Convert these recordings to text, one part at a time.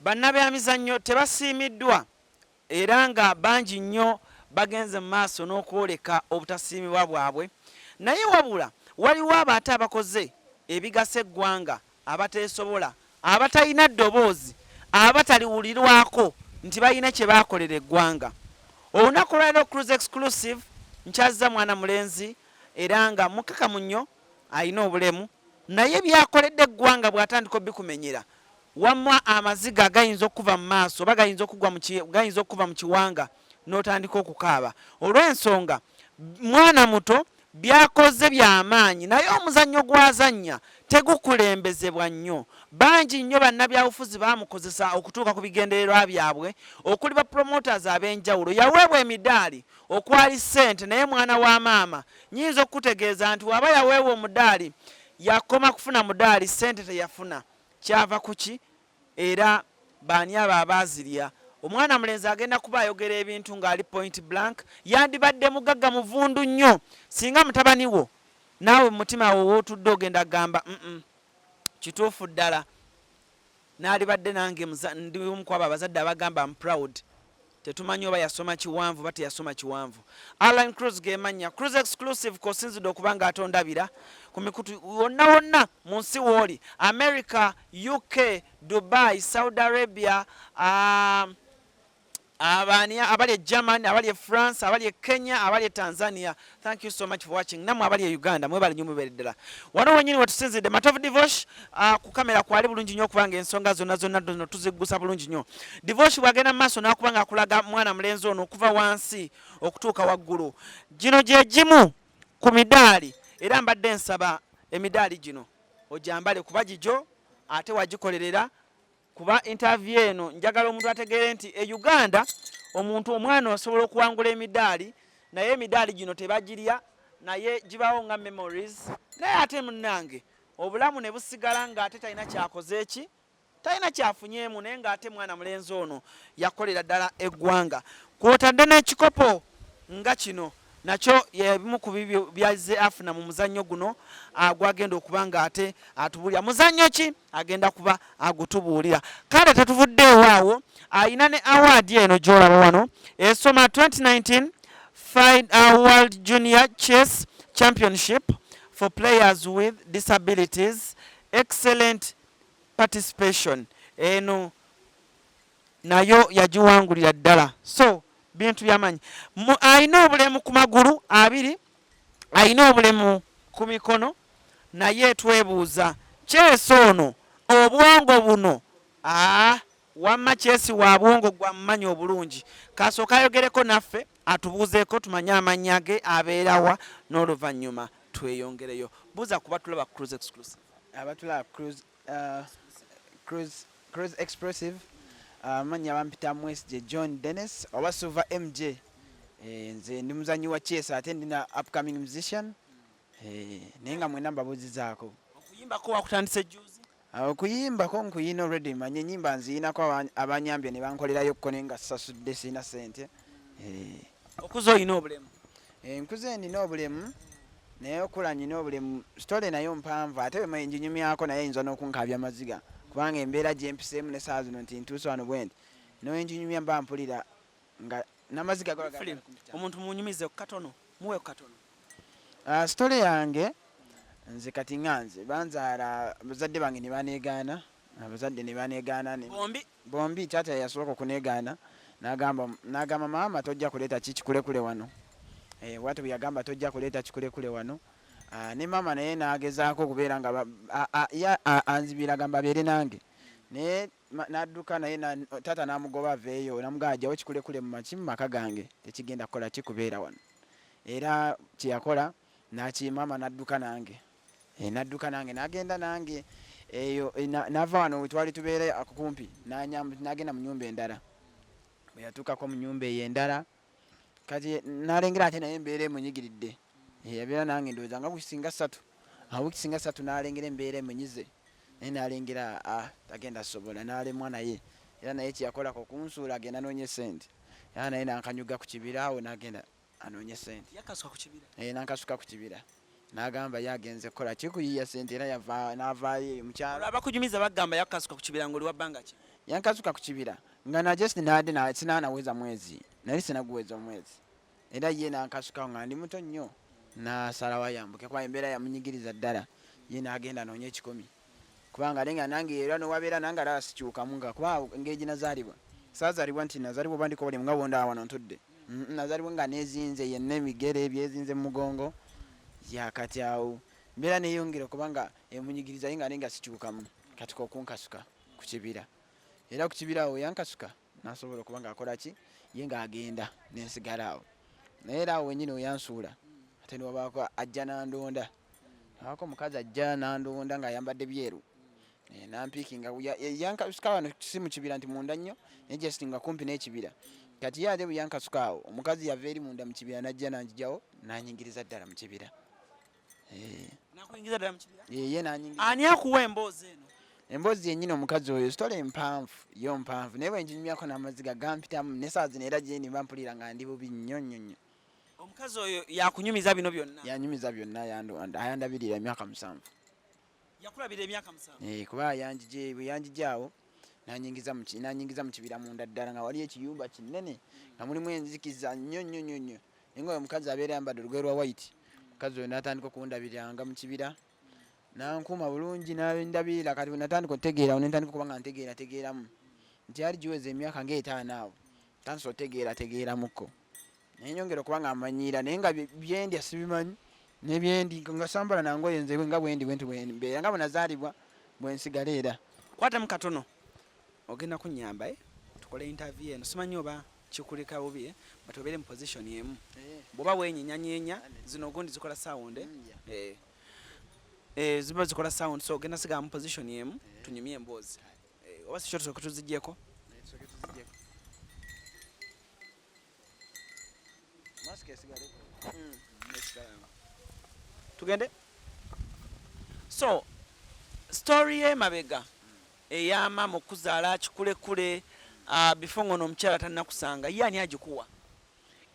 bannabyamizannyo tebasiimiddwa era nga bangi nnyo bagenze mu maaso n'okwoleka obutasiimibwa bwabwe, naye wabula waliwo abaate abakoze ebigasa eggwanga abateesobola, abatalina ddoboozi, abataliwulirwako nti balina kye baakolera eggwanga. Olunaku lwaliro Cruise Exclusive nkyazza mwana mulenzi era nga mukakamu nnyo, alina obulemu, naye byakoledde eggwanga bw'atandika obikumenyera wamma amaziga gayinza okuva mu maaso oba gayinza okuva mu kiwanga n'otandika okukaaba. Olw'ensonga mwana muto byakoze by'amaanyi, naye omuzannyo gw'azannya tegukulembezebwa nnyo. Bangi nnyo bannabyabufuzi baamukozesa okutuuka ku bigendererwa byabwe, okuli ba promoters ab'enjawulo. Yaweebwa emidaali okwali ssente, naye mwana wa maama nnyinza okutegeeza nti waba yaweebwa omudaali yakoma kufuna mudaali, ssente teyafuna. Kyava kuki era baani abo abaazirya. Omwana mulenzi agenda kuba ayogera ebintu ng'ali point blank, yandibadde mugagga muvundu nnyo singa mutabani wo naawe mutima wo wootudde ogenda gamba kituufu ddala n'alibadde nange ndi omu ku abo abazadde abagamba I'm proud. Tetumanyi oba yasoma kiwanvu ba teyasoma kiwanvu. Alan Cruise gemanya Cruise Exclusive kosinzidde okuba ng'atondabira ku mikutu wonna mu nsi w'oli, America, UK, Dubai, Saudi Arabia, abali Germany, abali France, abali Kenya, abali Tanzania. Thank you so much for watching. Namwe abali Uganda mwebali nnyo mubereddala. Wano wenyini watusinzidde Matovu Divorce ku kamera kwali bulungi nnyo okubanga ensonga zonna tuziggusa bulungi nnyo. Divorce bwagenda mu maaso n'akubanga akulaga mwana mulenzi ono okuva wansi okutuuka waggulu. Gino gye gimu ku midaali era mbadde nsaba emidaali gino ojambale kuba gigyo ate wagikolerera. Kuba interview eno njagala omuntu ategeere nti Uganda omuntu omwana osobola okuwangula emidaali, naye emidaali gino tebagirya, naye gibaawo nga memories. Naye ate munnange obulamu ne busigala ng'ate talina kyakoze ki, talina kyafunyeemu, naye ng'ate mwana mulenzi ono yakolera ddala eggwanga. Kw'otadde n'ekikopo nga kino nakyo ebimu ku bibyo byazze afuna mu muzannyo guno gwagenda okuba ng'ate atubuulira. Muzannyo ki agenda kuba agutubuulira. Kale tetuvuddeewo awo, ayina ne award eno gy'olaba wano esoma 2019 World Junior Chess Championship for Players with Disabilities Excellent Participation. Eno nayo yagiwangulira ddala. So bintu byamanyi. Alina obulemu ku magulu abiri, alina obulemu ku mikono, naye twebuuza Chess ono obwongo buno wamma Chess wa bwongo gwammanyi obulungi. Kasooka ayogereko naffe atubuuzeeko tumanye amannya ge abeerawa, n'oluvannyuma tweyongereyo. Buuza kuba tulaba Cruise Exclusive. Abatulaba Cruise Expressive. Manya bampita Mwesje John Dennis oba Suva MJ. Nze ndi muzanyi wa chess ate ndina upcoming musician. Nenga mwe namba buzizaako. Okuyimbako wakutandise juzi? Okuyimbako nkuyina already manye nyimba nziinako abanyambye ne bankolerayo ko nenga sasudde sina sente. Okuzo oyina obulemu? Nkuze ndina obulemu naye okula nyina obulemu. Story nayo mpanvu ate bwe enjinyumyako naye yinza n'okunkabya amaziga. Kubanga embeera gye mpiseemu ne saa zino nti ntuuse wano bwe nti n'enjinyumya mba mpulira nga n'amaziga galaga. Omuntu munyumize katono, muwe katono. Story yange nze kati nganze banzaala abazadde bange ne baneegaana, abazadde ne baneegaana bombi taata yasooka okuneegaana n'agamba maama tojja kuleeta kikulekule wano. Bw'atyo bwe yagamba tojja kuleeta kikulekule wano. Ne mama naye nagezaako okubeera nga anzibira gamba abeere nange, naye n'adduka naye taata n'amugoba aveeyo n'amugamba ajjawo kikulekule mu maka gange tekigenda kukola kikubeera wano. Era kye yakola n'akimama n'adduka nange n'agenda nange eyo n'ava wano we twali tubeera kumpi n'agenda mu nnyumba endala. Bwe yatuukako mu nnyumba eyo endala kati n'alengera ate naye embeera emunyigiridde. Yabeera nange ndowooza nga wikisinga ssatu n'alengera embeera emunyize, naye n'alengera tagenda sobola n'alemwa naye. Era naye kyeyakolako kunsuula agenda anoonye sente. Era naye nankanyuga ku kibira awo n'agenda anoonye sente. Nankasuka ku kibira n'agamba yagenze kukola kikuyiya sente era n'avaayo mukyalo. Abakujumiza bagamba yakasuka ku kibira ng'oli wa bbanga ki? yankasuka ku kibira nga na just nade na sinanaweza mwezi nali sinaguweza omwezi era ye nankasuka nga ndi muto nnyo nasalawa yambuke kwa embeera yamunyigiriza ddala ye nagenda nonya ekikomi kubanga lenga nange era nowabeera nange alaba sikyukamu nga kuba engeri nazaalibwa saazaalibwa nti nazaalibwa bandiko bali nga bonda wano ntudde nazaalibwa nga nezinze yenna emigere ebyezinze mu mugongo yakati awo mbeera neyongera kubanga emunyigiriza ye nga nenga sikyukamu katika okunkasuka ku kibira era ku kibira awo yankasuka nasobola okuba nga akola ki ye ng'agenda nensigala awo naye era awo wenyini Jeyansula ate niwabaako ajja nandonda awako omukazi ajja nandonda ng'ayambadde byeru nampiikinga yankasuka wano si mu kibira nti munda nnyo naye just nga kumpi n'ekibira kati ye ate bwe yankasuka awo omukazi yava eri munda mu kibira najja nanjijawo nanyingiriza ddala mu kibira ye nanyingiriza. Ani akuwa emboozi eno? Emboozi yennyini omukazi oyo sitole empanvu yo mpanvu naye bwenjinyumyako n'amaziga gampitamu n'esaawa zino era gye nimba mpulira nga ndi bubi nnyo nnyo nnyo. Omukazi oyo yakunyumiza bino byonna? Yanyumiza byonna ayandabirira emyaka 7. Yakulabira emyaka 7? Kuba bwe yanjija awo nanyingiza mu kibira munda ddala nga waliyo ekiyumba kinene nga mulimu enzikiza nnyo nnyo nnyo nnyo naye nga oyo omukazi abeera ayambadde olugoye lwa white. Omukazi oyo n'atandika okundabiranga mu kibira nankuuma bulungi nandabirira kati natandika otegeera awo nentandika okuba nga ntegeeramu nti yali giweza emyaka nga5 awo tandise otegeeramuko naye nyongera okuba nga amanyiira naye nga byendya sibimanyi nebyendi nga sambala nangoye nze nga bwendi bwembeera nga bwenazaalibwa bwensigala era. Kwatamu katono ogenda kunnyamba tukole interview eno simanyi oba kikuleka bubi batobeere mu position emu bwoba wenyenyanyenya zino ogundi zikola sound ziba zikola sound so ogenda sigala mu position emu tunyumye emboozi oba sikyo tusoke tuzigyeko tugende. So story y'emabega ey'amaama okuzaala Kikulekule before ngono omukyala tannakusanga ye ani agikuwa?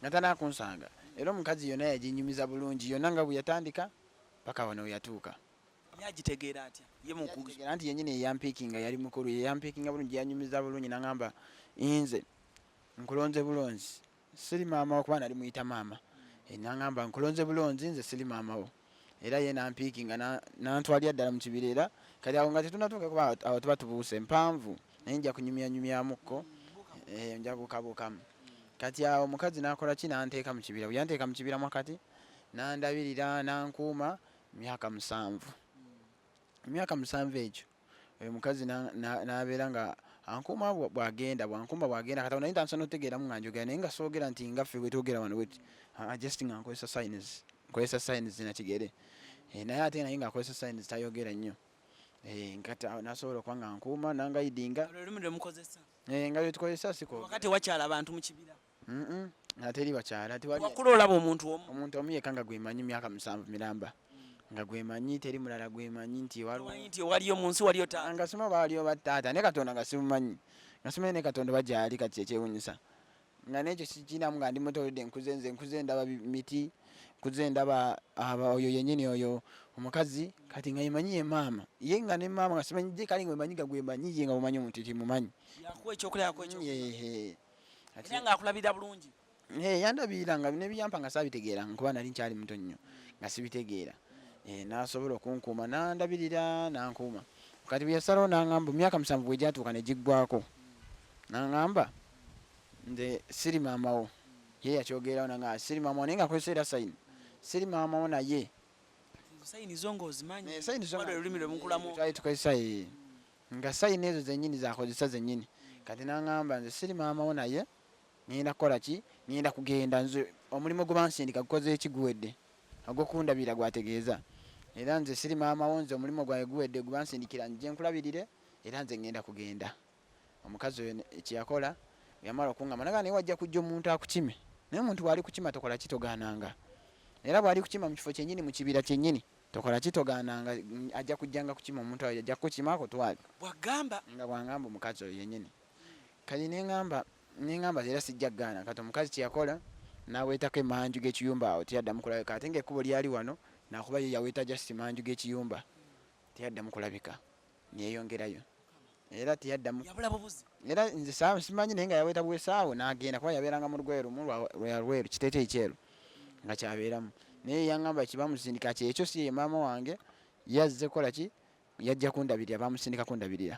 Nga tannakunsanga era omukazi yonna yaginyumiza bulungi yonna nga bwe yatandika paka wano yatuuka. Yagitegeera atya? Ye mukutegera nti yennyini eyampiikinga yali mukulu yeyampiikinga bulungi yanyumiza bulungi nangamba nze nkulonze bulonzi siri maama okuba nali muyita maama nangamba nkulonze bulonzi nze siri maama wo era ye nampiikinga nantwalira ddala mu kibira era kati awo nga tetunatuuka kuba awo tuba tubuuse mpanvu naye nja kunyumyanyumyamukko nja bukabukamu kati awo omukazi nakola ki nanteeka mu kibira bwe yanteeka mu kibira mwakati nandabirira nankuuma myaka 7. Emyaka 7 egyo oyo mukazi nabeera nga ankuuma bwagenda kati naye ntansobola n'otegeeramu nga njogera naye nga soogera nti nga ffe bwetwogera wano bweti just nga nkozesa signs nakigere naye ate naye nga akozesa signs tayogera nnyo kati nasobola okuba nga nkuuma nangaidinga nga lwetukozesa siko wakati wakyala abantu mu kibira ate eri bakyala wakula olaba omuntu omu yekka nga gwemanyi myaka 7 miramba nga gwemanyi teri mulala gwemanyi nti waliyo mu nsi waliyo taata nga sima waliyo bataata ne Katonda nga simumanyi nga simanyi ne Katonda bagyali kati ekyewunyisa nga nekyo sikinamu nga ndi mutolodde nkuze ndaba miti nkuze ndaba oyo yennyini oyo omukazi kati nga yemanyi ye maama ye nga ne maama nga simanyi je kali ngwemanyi nga gwemanyi ye nga bumanyi omuntu timumanyi yakuwa ekyokulya era nga akulabira bulungi yandabirira nga nebiyampa nga saabitegeera nkuba nali nkyali muto nnyo nga sibitegeera nasobola okunkuuma nandabirira nankuuma kati bwe yasalawo nangamba emyaka 7 bwe gyatuuka ne giggwako nangamba nze siri maama wo ye yakyogerawo nanga siri maama wo naye nga akozesa era sayini siri maama wo naye sayini zo ng'ozimanyi olulimi lwemunkulamu twali tukozesa nga sayini ezo zennyini zakozesa zennyini kati nangamba nze siri maama wo naye ngenda kukola ki ngenda kugenda nze omulimu gwe bansindika gukoze ekiguwedde ogwokundabira gwategeeza era nze siri maama wo nze omulimu gwawe guwedde gwe bansindikira nje nkulabirire era nze ngenda kugenda. Omukazi oyo kyeyakola yamala okungamba naye wajja kujja omuntu akukime naye omuntu bwali kukima tokola kitogaananga era bwali kukima mu kifo kyennyini mu kibira kyennyini tokola kitogaananga ajja kujjanga kukima omuntu ayo ajja kukimako twali nga bwangamba omukazi oyo yennyini kali nengamba era sijja kugaana kati omukazi kyeyakola naweetako emanju g'ekiyumba awo teyaddamu kulabika ate ngaekkubo lyali wano nakuba ye yaweeta just manju g'ekiyumba teyaddamu kulabika neyeyongerayo era teyaddamu yabula bubuzi era nze saawa simanyi naye nga yaweta bwesaawo n'agenda kuba yabeeranga mu lugwe lumu lwa lweru kiteeteeyi kyeru nga kyabeeramu naye yaŋŋamba kibamusindika kyekyo si ye maama wange yazze kola ki yajja kundabirira bamusindika kundabirira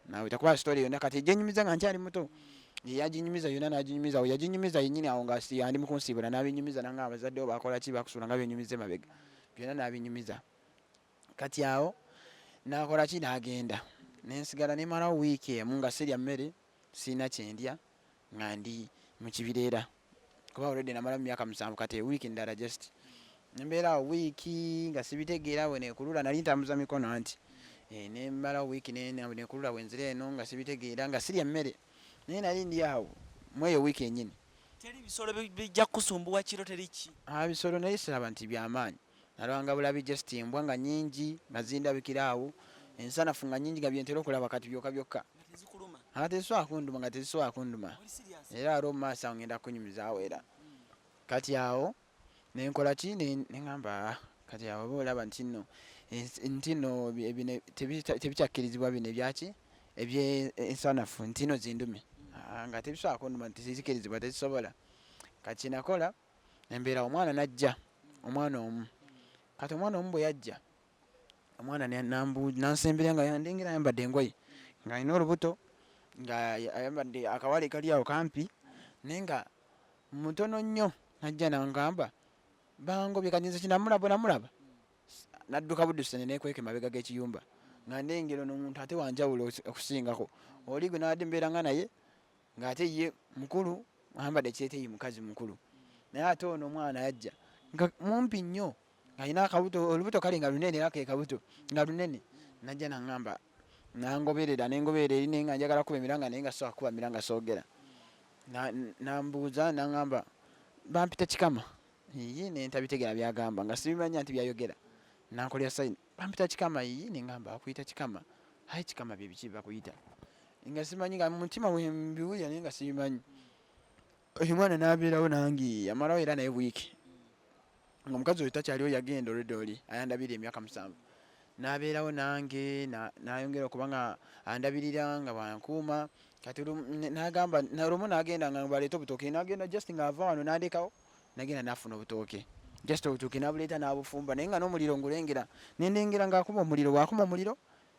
naawe takuba story yonna kati ejjenyumiza nga nkyali muto yaginyumiza yonna n'aginyumiza yaginyumiza yennyini awo nga andi mu kunsiibula n'abinyumiza nanga abazaddewo bakola ki bakusuula nga byenyumiza emabega byonna n'abinyumiza kati awo nakola ki n'agenda nensigala nemalawo wiiki emu nga sirya mmere siina kyendya nga ndi mu kibira era kuba already namala mu myaka 7 kati wiiki ndala just nembeerawo wiiki nga sibitegeera we nekulula nali ntambuza mikono anti nembalawo wiiki nekulula wenzira eno nga sibitegeera nga sirya mmere naye nali ndi awo mweyo wiiki ennyini teri bisolo bijja kusumbuwa kiro teriki bisolo naye siraba nti byamaanyi nalwanga bulabi just embwa nga nyingi nga zindabikira awo ensanafu nga nyingi nga byentera okulaba kati byokka byokka tezisobola kunduma nga tezisobola kunduma era ali omumaaso awo ngenda kunyumizaawo era kati awo nenkola ki neŋŋamba kati awo oba olaba nti nno tebikyakkirizibwa bino ebyaki ebyensanafu nti nno zindume nga tebisobola kunduma nti tizikkirizibwa tezisobola kati nakola embeera omwana najja omwana omu kati omwana omu bwe yajja omwana nansembera nga yandengera ayambadde engoye nga alina olubuto nga ayambadde akawale kali awo kampi naye nga mutono nnyo najja nangamba bangobye kanyinza kinamulaba nadduka buddusene nekweka emabega g'ekiyumba nga ndengero n'omuntu ate wanjawulo okusingako oli gwe nabadde mbeera nga naye ng'ate ye mukulu ayambadde ekyeteeyi mukazi mukulu naye ate ono omwana yajja nga mumpi nnyo ng'alina akabuto olubuto kale nga lunene era ke kabuto nga lunene najja nangamba nangoberera nengoberera eri naye nga njagala kuba emiranga naye nga sobola kuba miranga soogera nambuuza nangamba bampita kikama iye nentabitegeera byagamba nga sibimanya nti byayogera nankolera sayini bampita kikama iye nengamba akuyita kikama ayi kikama bye biki bakuyita nga simanyi nga mumutima wembiwulira naye nga sibimanyi oyo mwana nabeerawo nange amalawo era naye wiiki nga omukazi oyo takyaliwo yagenda olwedde ayandabirira emyaka 7 nabeerawo nange nayongera okuba nga andabirira nga bwankuuma kati nagamba olumu nagenda nga baleeta obutooke nagenda just nga ava wano nandekawo nagenda nafuna obutooke just obutooke nabuleeta nabufumba naye nga n'omuliro ngulengera nendengera ngaakuba omuliro bwakuma omuliro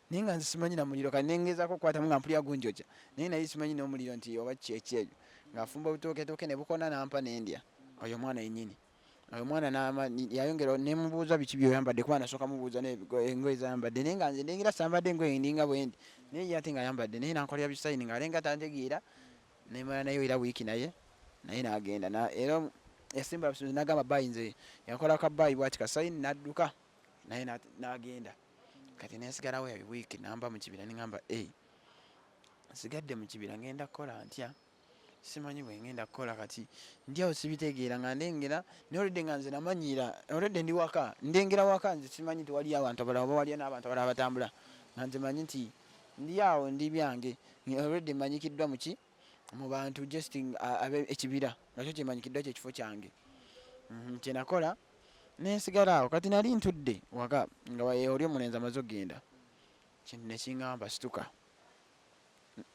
naye nga nze simanyi na muliro kati nengezaako okukwatamu nga mpulira gunjogya naye naye simanyi n'omuliro nti oba kyeki ebyo ng'afumba obutooke ne bukona nampa nendya oyo omwana yennyini oyo omwana yayongera nemubuuza biki byoyambadde kuba nasooka mubuuza engoye zayambadde naye nga nze ndengera sambadde engoye ndinga bwendi naye ye ate nga ayambadde naye nankolera bisayini ng'alenga tantegeera nemala naye era wiiki naye n'agenda era esimba busuuzi nagamba bayi nze yakola kabayi bwaki kasayini nadduka naye n'agenda kati nensigalawo ya wiiki namba mu kibira neŋŋamba nsigadde mu kibira ngenda kukola ntya simanyi bwe ngenda kukola kati ndyawo sibitegeera nga ndengera nolwedde nga nze namanyiira olwedde ndi waka ndengera waka nze simanyi nti waliyo abantu abalala oba waliyo n'abantu abalala batambula nga nze manyi nti ndi awo ndi byange olwedde manyikiddwa muki mu bantu just ekibira nga kyo kyemanyikiddwa kyekifo kyange kyenakola nensigala awo kati nali ntudde waka nga oli omulenzi amaze okgenda kintu nekiŋŋamba situka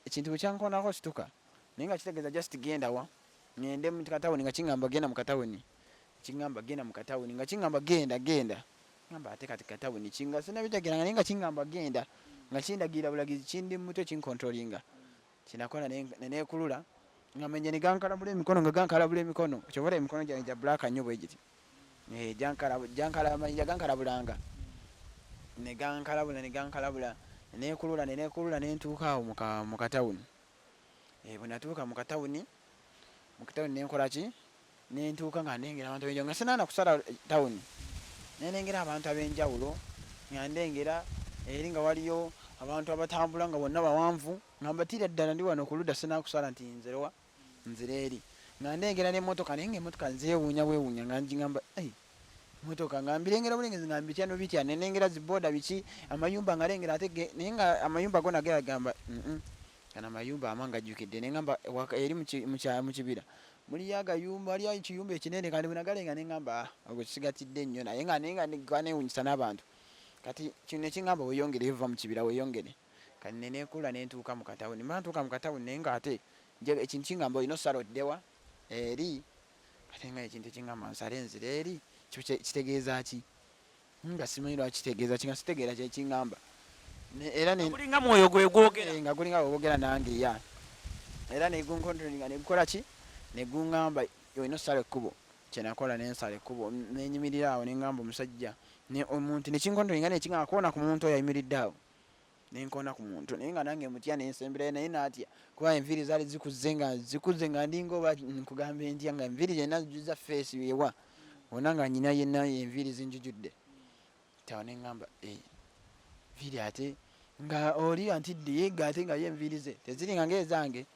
ekintu bwe kyankonako situka naye nga kitegeeza just genda wa ngende mu katawuni nga kiŋŋamba genda mu katawuni kiŋŋamba genda mu katawuni nga kiŋŋamba genda ŋŋamba ate kati katawuni kinga sinabitegeeranga naye nga kiŋŋamba genda nga kindagira bulagizi kindi muto kinkontrolinga kinakola neneekulula nga menye negankalabula emikono kyobola emikono gyange gya blaaka nnyo bwe giti gankalabulanga negankalabula neneekulula nentuuka awo mu katawuni bwe natuuka mu katawuni nenkola ki nentuuka nga ndengera abantu abenjawulo nga sinaana kusala tawuni nenengera abantu ab'enjawulo nga ndengera eri nga waliyo abantu abatambula nga bonna bawanvu nga mbatira ddala ndi wano ku ludda sinaakusala nti nzerewa nzira eri nga ndengera n'emmotoka naye nga emmotoka nzeewuunya bwewuunya nga ngamba emmotoka nga mbirengera bulengezi nga mbitya nobitya nenengera zibooda biki amayumba nga lengera ate naye nga amayumba go nagera gamba kana amayumba amanga jjukidde nengamba eri mu kibira muliyo agayumba waliyo ekiyumba ekinene kandi bwenagalenga nengamba ogwo kisigatidde nnyo naye nga neewuunyisa n'abantu kati kino nekiŋŋamba weeyongere eva mu kibira weeyongere kati neneekula nentuuka mu katawuni mba ntuuka mu katawuni naye nga ate ekintu kingamba olina osala oddewa eri kati nga ekintu ekingamba nsale enzira eri kitegeeza ki nga simanyi lwaki kitegeeza ki nga sitegeera kyekingamba era kulinga mwoyo gwe gwogera nga gulinga wogera nange ya era negunkontrolinga negukola ki negungamba olina osala ekkubo kyenakola nensala ekkubo nenyimirira awo nengamba omusajja omuntu nekinkontrolinga nekingamba koona ku muntu oyo ayimiridde awo nenkona ku muntu naye nga nange mutya nensemberayo naye naatya kuba enviiri zaali zikuze nga ndinga oba nkugambe ntya nga enviiri yenna zijuza feesi yewa wona nga nyina yenna enviiri zinjujudde tawo neŋŋamba enviiri ate nga oli antidde yegga ate nga ye enviiri ze teziringa ngaezange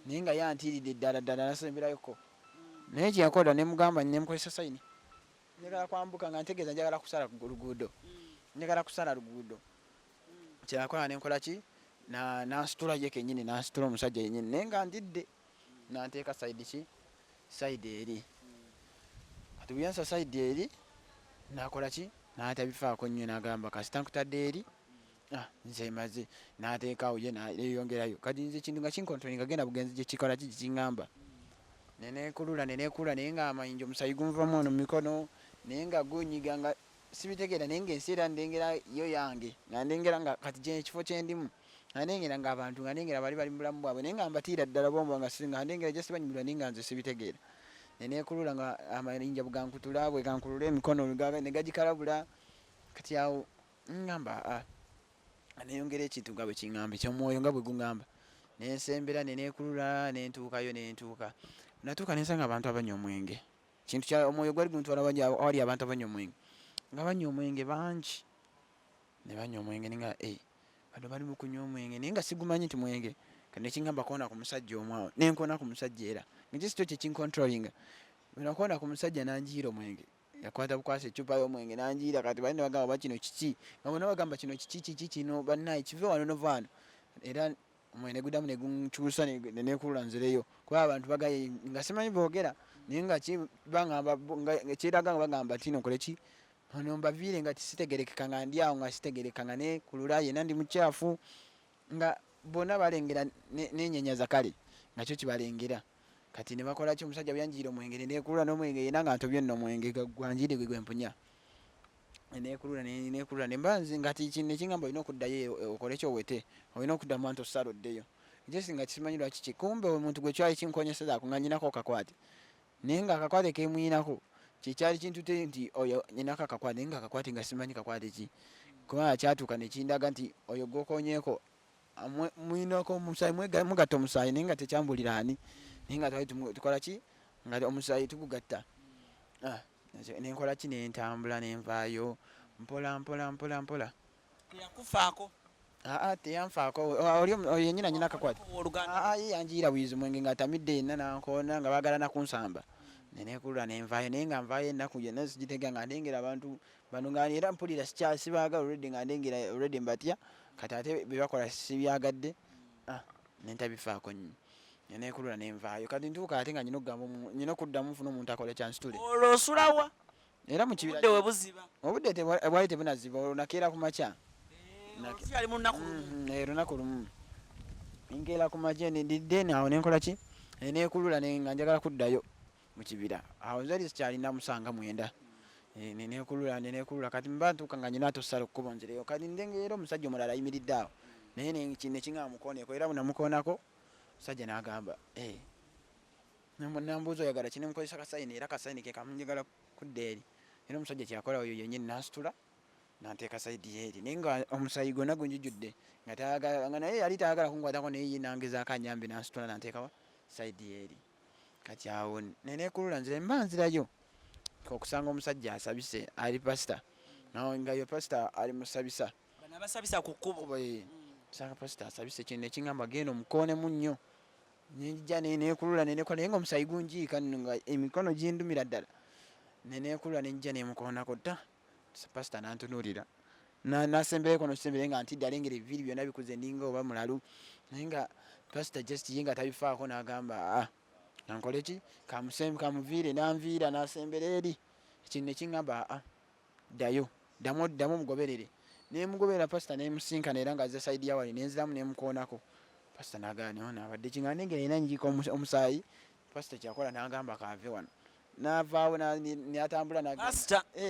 naye nga yantiiridde ddala ddala nasembirayoko naye kyeyakola nemugamba nemukozesa sayini njagala kwambuka nga ntegeeza njagala kusala luguudo kyeyakola nenkola ki nansitula ye kenyini nansitula omusajja yenyini naye nga ndidde nanteeka sayidi eri kati bwensa sayidi eri nakola ki natabifaako nnyo nagamba kasita nkutadde eri nze maze nateekawo ye neyongerayo kati nze kintu nga kinkontrolinga genda bugenzi gyekikola ki kikingamba nenekulula naye nga amayinja omusayi gunvamu ono mumikono naye nga gunyiga nga sibitegeera naye nga ensi era ndengera yo yange nga ndengera nga kati ekifo kyendimu nga ndengera nga abantu nga ndengera bali mu bulamu bwabwe naye nga mbatiira ddala bombo nga ndengera gye sibanyumira naye nga nze sibitegeera nenekulula nga amayinja bwegankutula bwegankulula emikono negagikalabula kati awo ngamba neyongera ekintu nga bwe kingamba ekyomwoyo nga bwe gungamba nensembera nenekulula nentuukayo natuuka nensanga abantu abanywa omwenge kintu kya omwoyo gwali guntwala awali abantu abanywa omwenge nga banywa omwenge bangi ne banywa omwenge ninga bano bali mu kunywa omwenge naye nga sigumanyi nti mwenge kati nekingamba koona ku musajja omwawo nenkona ku musajja era ngekisito kyekinkontrolinga nakona ku musajja nanjiira omwenge yakwata bukwasa ecupa y'omwenge nanjiira kati bali nebagamba ba kino kiki nga bona bagamba kino kiki kino bannaye kive wano nova wano era omwenge gudamu negunkyusa nenekulula nzireyo kuba abantu bagaye nga simanyi boogera naye nga kyeraga nga bagamba tino koleki ono mbaviire nga tisitegerekeka nga ndi awo nga sitegerekeka nga nekulula yena ndi mukyafu nga bonna balengera nenyenyaza kale nga kyo kibalengera kati nebakola ki omusajja byanjiira omwenge nenekulula n'omwenge yena nga ntobye nno omwenge gwanjiire gwe gwempunya nenekulula nembanzi nga nekingamba olina okuddayo okole kyowete olina okuddamu anti osala oddeyo jesi nga kisimanyi lwaki ki kumbe omuntu gwe kyali kinkonyesezako nga nyinako akakwate naye nga akakwate kemuyinako kyekyali kintute nti oyo nyinako akakwate naye nga akakwate nga simanyi kakwate ki kubanga kyatuuka nekindaga nti oyo gwokonyeko muyinako omusaayi mugatta omusaayi naye nga tekyambulira ani naye nga twali tukola ki nga omusaayi tugugatta nenkola ki nentambula nenvaayo mpola teyakufaako teyanfaako oyo yenyina nyina akakwate ye yanjiira bwizi mwenge nga atamidde yenna nankona nga bagala nakunsamba nenekulula nenvaayo naye nga nvaayo ennaku yenna sigitega nga ndengera abantu bano nga era mpulira sibaagala olwedde nga ndengera olwedde mbatya kati ate bebakola sibyagadde nentabifaako nnyo nenekulula nenvaayo kati ntuuka ate nga nyina okuddamu nfuna omuntu akola kyansitule olwosulawa era mukibira budde webuziba obudde bwali tebunaziba olwonakeera ku makya yali mu nnaku lunaku lumu nkeera ku makya ndidde awo nenkola ki nenekulula nga njagala kuddayo mukibira awo zali zikyalina 79 nenekulula kati mba ntuuka nga nyina atosala okkubo nzireyo kati ndengera omusajja omulala ayimiridde awo naye nekingamba mukooneko era bunamukoonako omusajja n'agamba nambuuza oyagala kinemukozesa kasayini era kasayini ke kamunjagala kudda eri era omusajja kyakola oyo yenyini nansitula nanteeka sayidi yeeri naye nga omusayi gwonna gunjujjudde nga naye yali tayagala kunkwatako naye ye nangezaako anyambe nansitula nanteekawa sayidi yeeri kati awo nenekulula nzira mba nzirayo okusanga omusajja asabise ali pasita nga yo pasita ali musabisa abasabisa ku kkubo sanga pasita asabise kino nekingamba genda omukoonemu nnyo nenjija nenekulula nenekola naye nga omusayi gunjiika nno nga emikono gindumira ddala nenekulula nenjija nemukoonako dda pasita nantunuulira nasembereko nosembere nga ntidde alengera ebiviiri byonna bikuze ndinga oba mulalu naye nga pasita just ye nga tabifaako n'agamba nankole ki kamuviire nanviira nasembera eri ekino nekingamba ddayo ddamu mugoberere nemugobera pasita nemusinkana era nga azza side ya wali nenziramu nemukoonako pasita n'agaana ono abadde kinga nengera era njika omusaayi pasita kyakola n'agamba kaave wano n'avaawo n'atambula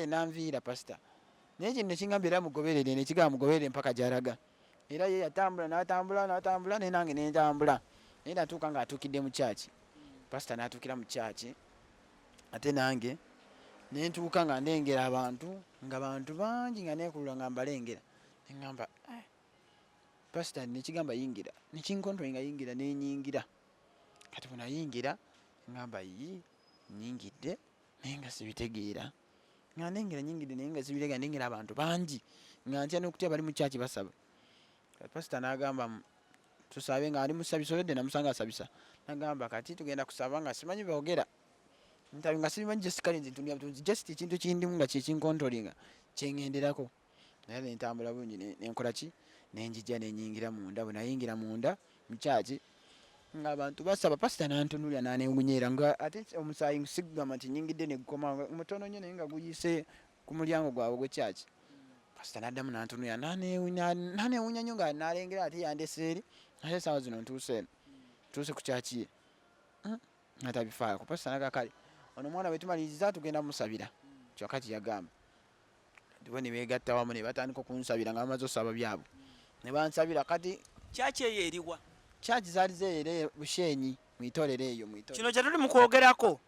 n'anviira pasita naye kino nekingamba era mugoberere nekigamba mugoberere mpaka gy'alaga era ye yatambula n'atambula naye nange nentambula naye natuuka ng'atuukidde mu kyaki pasita n'atuukira mu kyaki ate nange nentuuka nga ndengera abantu bangi nga nekulula nga mbalengera neŋŋamba pasita nekigamba yingira nekinkontrola nga yingira nenyingira kati bwe nayingira ŋŋamba nyingidde naye nga sibitegeera nga ndengera nyingidde naye nga sibitegeera ndengera abantu bangi nga ntya n'okutya bali mu kyaki basaba kati pasita n'agamba tusabe nga ali musabisa olwedde namusanga asabisa n'agamba kati tugenda kusaba nga simanyi boogera ntabi nga simanyi just kale nze ntunia butunzi just ekintu kindimu nga kyekinkontrolinga kyengenderako naye nentambula bulungi nenkola ki nenjija nenyingira munda bwe nayingira munda mukyaki nga abantu basaba pasita nantunulya nanewunyera nga ate omusaayi sigamba nti nyingidde negukoma mutono nnyo naye nga guyise ku mulyango gwabwe gwekyaki pasita naddamu nantunulya nanewunya nnyo nga nalengera ate yandeseeri ate esaawa zino ntuuse ku kyakiye natabifaako pasita nagakale ono omwana bwetumaliriza tugenda musabira kyokka kiyagamba bo ne beegatta wamu ne batandika okunsabira nga bamaze osaba byabwe ne bansabira kati kyaki eyo eriwa kyaki zaali zeere Bushenyi mwitolero eyo kino kyetuli mukwogerako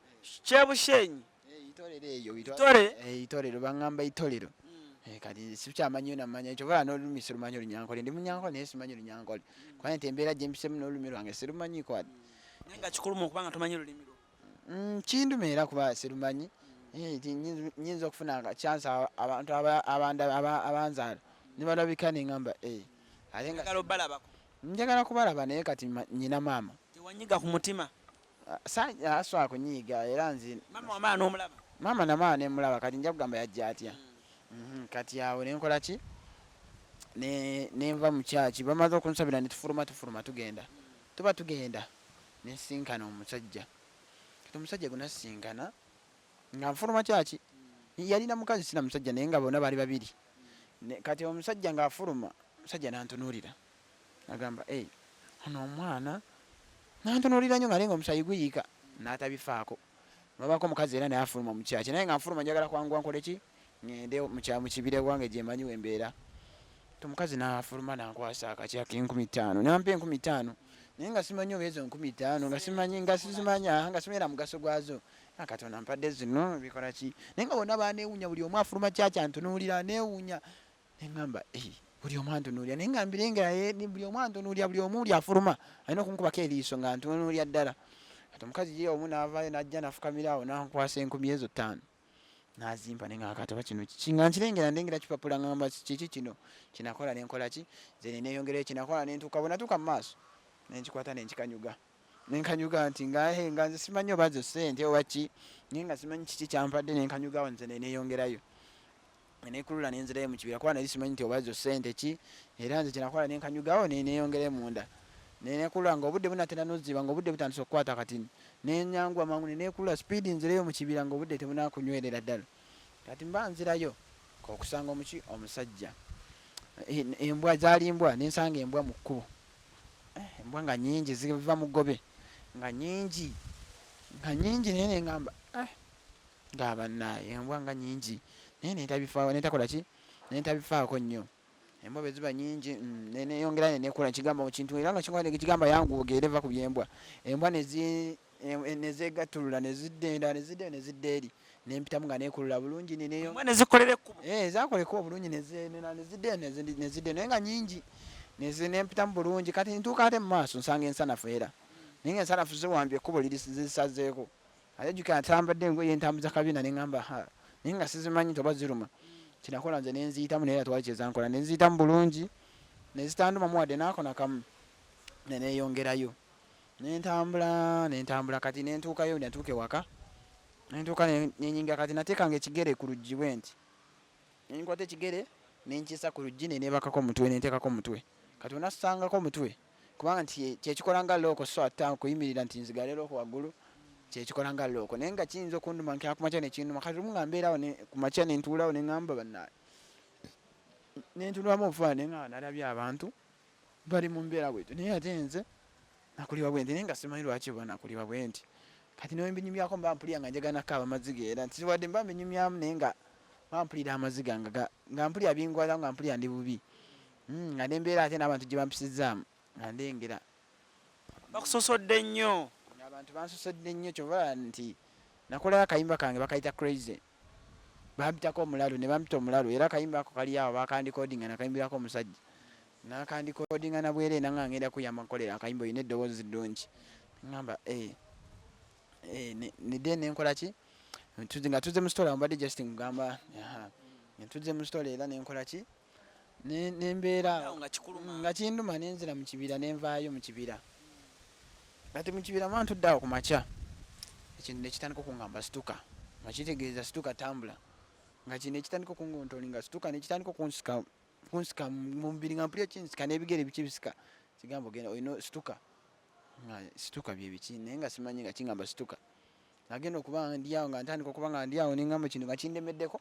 kyebushenyi itolero eyo itolero baŋŋamba itolero kati sikyamanyi namanya ekyo bala n'olulumi sirumanyi olunyankole ndi munyankole naye simanyi olunyankole kubanga nti embeera gyempisemu n'olulumi lwange sirumanyiiko wadde naye nga kikulu okubanga tomanyi olulimi lwo kinduma era kuba sirumanyi nyinza okufuna chance abantu abanzaala nibalabika neŋŋamba njagala kubalaba naye kati nyina maama tewanyiga ku mutima aswala kunyiiga era nze n'omulaba maama namaa nemulaba kati nja kugamba yajja atya kati awo nenkola ki nenva mu kyaki bamaze okunsabira netufuluma tugenda tuba tugenda nesinkana omusajja kati omusajja gunasinkana nga nfuluma kyaki yalina mukazi sina musajja naye nga bonna bali babiri kati omusajja ng'afuluma omusajja nantunuulira agamba ono omwana nantunuulira nnyo nga naye nga omusayi guyiika n'atabifaako babako omukazi era naye afuluma mu kyaki naye nga nfuluma njagala kwanguwa nkole ki ŋŋende mu kibira wange gye manyi wembeera omukazi n'afuluma nankwasa akaki ak'50 nampa 50 naye nga simanyi oba ezo 50 nga simanyi nga sizimanya nga simanyi na mugaso gwazo Katonda mpadde zino bikola ki naye nga bonna baneewuunya buli omu afuluma kyaki antunuulira aneewuunya neŋŋamba buli omu antunuulira naye nga mbirengera buli omu antunuulira buli omu uli afuluma alina okunkubako eriiso nga antunuulira ddala kati omukazi ye omu n'avaayo n'ajja nafukamira awo nankwasa 10 ezo 5 nazimpa naye nga akatoba kino nga nkirengera ndengera kipapula ŋŋamba kiki kino kinakola nenkola ki ze neneeyongerayo kinakola nentuuka bwe natuuka mu maaso nenkikwata nenkanyuga nti nga nze simanyi oba zo ssente oba ki naye nga simanyi kiki kyampadde nenkanyugawo nze neneeyongerayo nekulula nenzirayo mu kibira kuba nali simanyi nti oba zo ssente ki era nze kinakola nenkanyugawo neneeyongerayo munda nenekulula nga obudde bunatera noziba nga obudde butandisa okukwata katini nenyangwa mangu nenekulula sipiidi nzirayo mu kibira nga obudde tebunakunywerera ddala kati mba nzirayo okusanga omusajja embwa zaali embwa nensanga embwa mu kkubo embwa nga nyingi ziva mu ggobe nga nyingi naye neŋŋamba ngaabannaye embwa nga nyingi naye netakola ki netabifaako nnyo embwa bwe ziba nyingi neneyongera nenekola nkigamba mu kintu era nga kigamba yangu ogere va ku byembwa embwa nezegattulula nezidda eri nempitamu nga nekulula bulungi zakola ekkubo bulungi nezidde naye nga nyingi nempitamu bulungi kati ntuuka ate mu maaso nsanga ensanafu era naye nga ensanafu ziwambye ekkubo zisazeeko ate jjukira ntambadde engoye entambuza kabina neŋŋamba naye nga sizimanyi nti oba ziruma kinakola nze nenziyitamu naye atwali kyezankola nenziyitamu bulungi nezitandumamu wadde naako nakamu neneeyongerayo nentambula kati nentuukayo natuuka ewaka nentuuka nenyingira kati nateekanga ekigere ku luggi bwe nti nenkwata ekigere nenkiisa ku luggi neneebakako omutwe nenteekako omutwe kati onasangako omutwe kubanga nti kyekikola nga looko so ate kuyimirira nti nzigale looko waggulu kyekikola nga looko naye nga kiyinza okunduma nkera ku makya nekinduma kati lumu nga mbeerawo ku makya nentuulawo neŋŋamba bannaye nentunulamu obufaananyi nga nalabye abantu bali mu mbeera bwetu naye ate nze nakuliwa bwe nti naye nga simanyi lwaki oba nakuliwa bwe nti kati nembinyumyako mba mpulira nga njagala nakkaaba amaziga era nti wadde mba mbinyumyamu naye nga mpulira amaziga nga mpulira bingwala nga mpulira ndi bubi nga nembeera ate n'abantu gye bampisizaamu nga ndengera bakusosodde nnyo abantu bansosodde nnyo kyova nti nakolayo akayimba kange bakayita crazy bampitako omulalu ne bampita omulalu era akayimba ako kali awo bakandikodinga nakayimbirako omusajja nakandikodinga nabwere era nga ngenda kuyamba nkolera akayimba oyina eddoboozi ddungi ngamba nide nenkola ki nga tuzze mu stola mbadde just ngamba tuze mu stola era nenkola ki nembeera nga kinduma nenzira mu kibira nenvaayo mu kibira kati mu kibira mwana tuddeawo ku makya ekintu nekitandika okungamba situka nga kitegeeza situka tambula nga kino ekitandika okungontoli nga situka nekitandika kunsika mu mubiri nga mpulira kinsika n'ebigere bikibisika kigamba ogenda olina situka nga situka byebiki naye nga simanyi nga kingamba situka nagenda okuba nga ndiawo nga ntandika okuba nga ndiawo nengamba kino nga kindemeddeko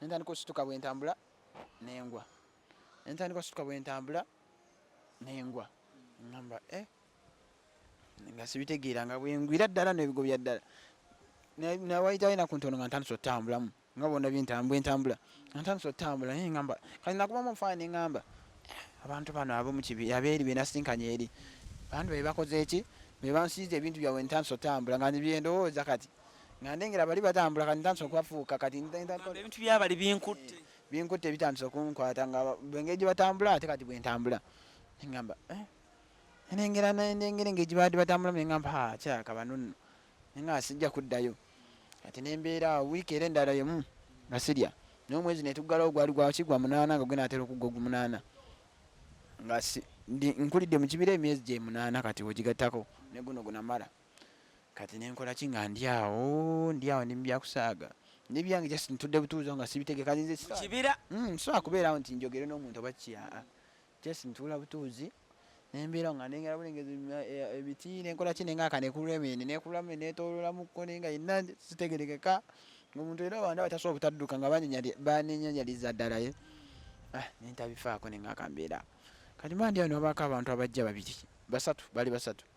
nentandika osituka bwentambula nengwa nentandika osituka bwentambula nengwa ngamba nga sibitegeera nga bwengwira ddala nebigobya ddala nawayitayo naku ntono nga ntandisa otambulamu nga bona bwentambula nga ntandisa otambula naye ngamba kati nakubamu omufaananyi ngamba abantu bano ab'omukibira abeeri benasinkanye eri bantu bebakoze eki bebansiiza ebintu byabwe ntandisa otambula nga byendowooza kati nga ndengera bali batambula kati ntandisa okubafuuka kati ebintu byabali binkutte bitandisa okunkwata nga engeri gye batambula ate kati bwentambula ngamba nengera engeri gye baadde batambulamu nengamba kyaka banonno nenga sijja kuddayo kati nembeera wiiki era endala yemu nga sirya n'omwezi netuggalawo gwali gwakigwa 8 nga gwenaatera okuggwa ogu8 nga nkulidde mu kibira emyezi gye 8 kati wegigattako ne guno gunamala kati nenkola ki nga ndiawo nimbyakusaaga nebyange just ntudde butuuzo nga sibitegeka nze kibira sobola kubeerawo nti njogere n'omuntu oba kiyaa just ntuula butuuzi nembeerawo nga ndengera bulengezi ebiti nenkola ki nenga akanekululemieni nekululamu netololamuko nenga yenna sitegerekeka omuntu era wanda batasobola butadduka nga banenyanyaliza ddala nentabifaako nenga akambeera kati mba ndiawo niwabaako abantu abajja babiri bali basatu